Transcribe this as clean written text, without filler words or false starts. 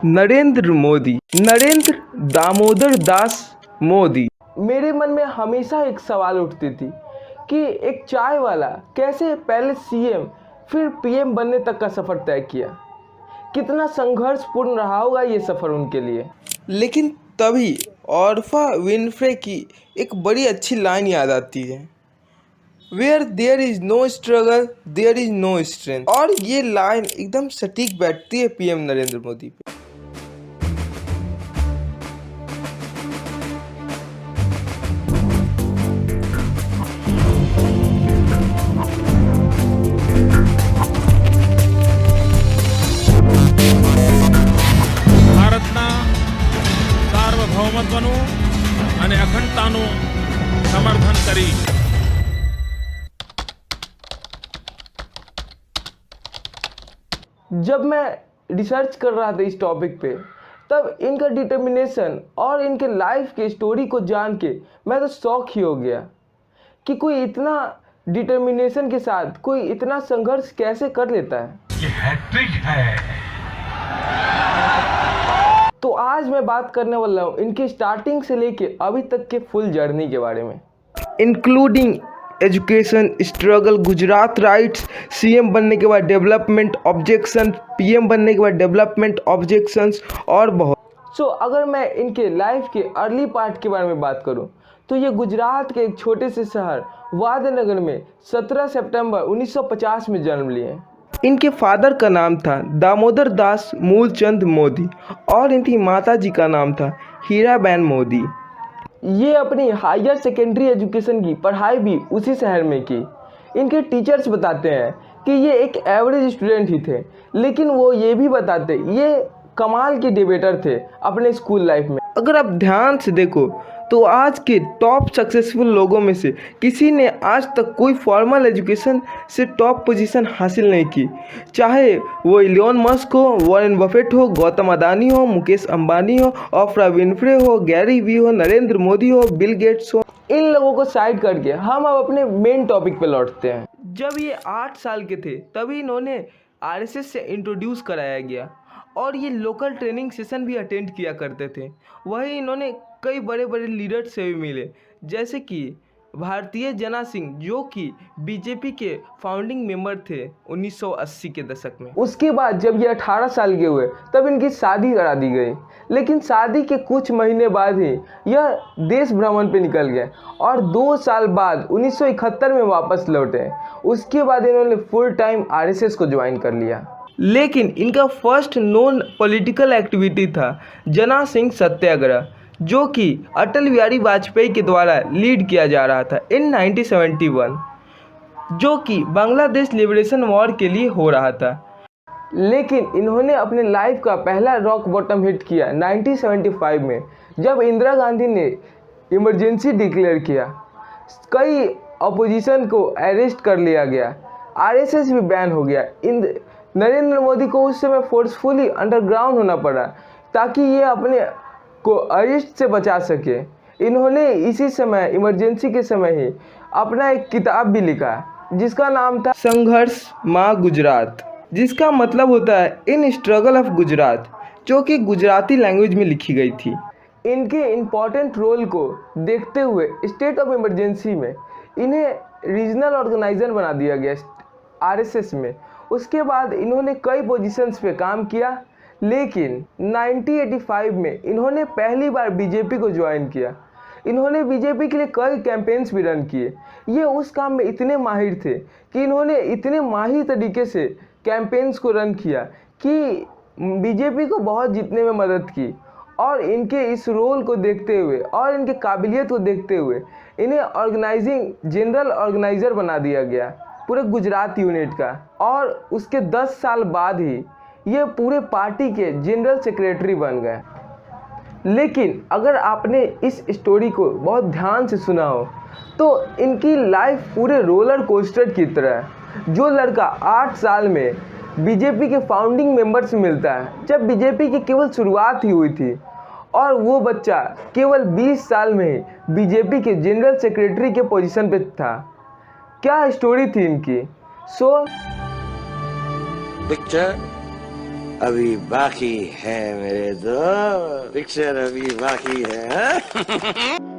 नरेंद्र मोदी, नरेंद्र दामोदर दास मोदी। मेरे मन में हमेशा एक सवाल उठती थी कि एक चाय वाला कैसे पहले सीएम फिर पीएम बनने तक का सफ़र तय किया। कितना संघर्षपूर्ण रहा होगा ये सफ़र उनके लिए। लेकिन तभी ओप्रा विनफ्रे की एक बड़ी अच्छी लाइन याद आती है, where there is no struggle there is no strength. और ये लाइन एकदम सटीक बैठती है पीएम नरेंद्र मोदी पे। ભારતના સાર્વભૌમત્વનું અને અખંડતાનું સમર્થન કરી जब मैं रिसर्च कर रहा था इस टॉपिक पे, तब इनका डिटर्मिनेशन और इनके लाइफ की स्टोरी को जान के मैं तो शॉक ही हो गया कि कोई इतना डिटर्मिनेशन के साथ कोई इतना संघर्ष कैसे कर लेता है। ये हैट्रिक है। तो आज मैं बात करने वाला हूँ इनकी स्टार्टिंग से लेके अभी तक के फुल जर्नी के बारे में, including education struggle, Gujarat rights, CM बनने के बाद डेवलपमेंट ऑब्जेक्शन, पीएम बनने के बाद डेवलपमेंट ऑब्जेक्शंस और बहुत। अगर मैं इनके लाइफ के अर्ली पार्ट के बारे में बात करूं तो ये गुजरात के एक छोटे से शहर वादनगर में 17 सितंबर 1950 में जन्म लिए। इनके फादर का नाम था दामोदर दास मूलचंद मोदी और इनकी माता जी का नाम था हीराबेन मोदी। ये अपनी हायर सेकेंडरी एजुकेशन की पढ़ाई भी उसी शहर में की। इनके टीचर्स बताते हैं कि ये एक एवरेज स्टूडेंट ही थे, लेकिन वो ये भी बताते ये कमाल के डिबेटर थे अपने स्कूल लाइफ में। अगर आप ध्यान से देखो तो आज के टॉप सक्सेसफुल लोगों में से किसी ने आज तक कोई फॉर्मल एजुकेशन से टॉप पोजीशन हासिल नहीं की, चाहे वो इलोन मस्क हो, वॉरेन बफेट हो, गौतम अदानी हो, मुकेश अंबानी हो, ओप्रा विनफ्रे हो, गैरी वी हो, नरेंद्र मोदी हो, बिल गेट्स हो। इन लोगों को साइड करके हम अब अपने मेन टॉपिक पे लौटते हैं। जब ये 8 साल के थे तभी इन्होंने आरएसएस से इंट्रोड्यूस कराया गया और ये लोकल ट्रेनिंग सेशन भी अटेंड किया करते थे। वहीं इन्होंने कई बड़े बड़े लीडर से भी मिले, जैसे कि भारतीय जना सिंह जो कि बीजेपी के फाउंडिंग मेंबर थे 1980 के दशक में। उसके बाद जब ये 18 साल के हुए तब इनकी शादी करा दी गई, लेकिन शादी के कुछ महीने बाद ही यह देश भ्रमण पे निकल गए और 2 साल बाद 1971 में वापस लौटे। उसके बाद इन्होंने फुल टाइम आरएसएस को ज्वाइन कर लिया। लेकिन इनका फर्स्ट नोन पॉलिटिकल एक्टिविटी था जना सिंह सत्याग्रह, जो कि अटल बिहारी वाजपेयी के द्वारा लीड किया जा रहा था इन 1971, जो कि बांग्लादेश लिबरेशन वॉर के लिए हो रहा था। लेकिन इन्होंने अपने लाइफ का पहला रॉक बॉटम हिट किया 1975 में, जब इंदिरा गांधी ने इमरजेंसी डिक्लेयर किया। कई अपोजिशन को अरेस्ट कर लिया गया, आरएसएस भी बैन हो गया। नरेंद्र मोदी को उस समय फोर्सफुली अंडरग्राउंड होना पड़ा ताकि ये अपने को अरेस्ट से बचा सके। इन्होंने इसी समय इमरजेंसी के समय ही अपना एक किताब भी लिखा जिसका नाम था संघर्ष माँ गुजरात, जिसका मतलब होता है इन स्ट्रगल ऑफ गुजरात, जो कि गुजराती लैंग्वेज में लिखी गई थी। इनके इम्पॉर्टेंट रोल को देखते हुए स्टेट ऑफ इमरजेंसी में इन्हें रीजनल ऑर्गेनाइजर बना दिया गया आरएसएस में। उसके बाद इन्होंने कई पोजीशंस पे काम किया, लेकिन 1985 में इन्होंने पहली बार बीजेपी को ज्वाइन किया। इन्होंने बीजेपी के लिए कई कैंपेन्स भी रन किए। ये उस काम में इतने माहिर थे कि इन्होंने इतने माहिर तरीके से कैंपेन्स को रन किया कि बीजेपी को बहुत जीतने में मदद की। और इनके इस रोल को देखते हुए और इनके काबिलियत को देखते हुए इन्हें ऑर्गेनाइजिंग जनरल ऑर्गेनाइज़र बना दिया गया पूरे गुजरात यूनिट का। और उसके 10 साल बाद ही ये पूरे पार्टी के जनरल सेक्रेटरी बन गए। लेकिन अगर आपने इस स्टोरी को बहुत ध्यान से सुना हो तो इनकी लाइफ पूरे रोलर कोस्टर की तरह है। जो लड़का 8 साल में बीजेपी के फाउंडिंग मेंबर से मिलता है जब बीजेपी की केवल शुरुआत ही हुई थी, और वो बच्चा केवल 20 साल में ही बीजेपी के जनरल सेक्रेटरी के पोजीशन पे था। क्या स्टोरी थी इनकी। पिक्चर अभी बाकी है मेरे दोस्त, पिक्चर अभी बाकी है, हाँ?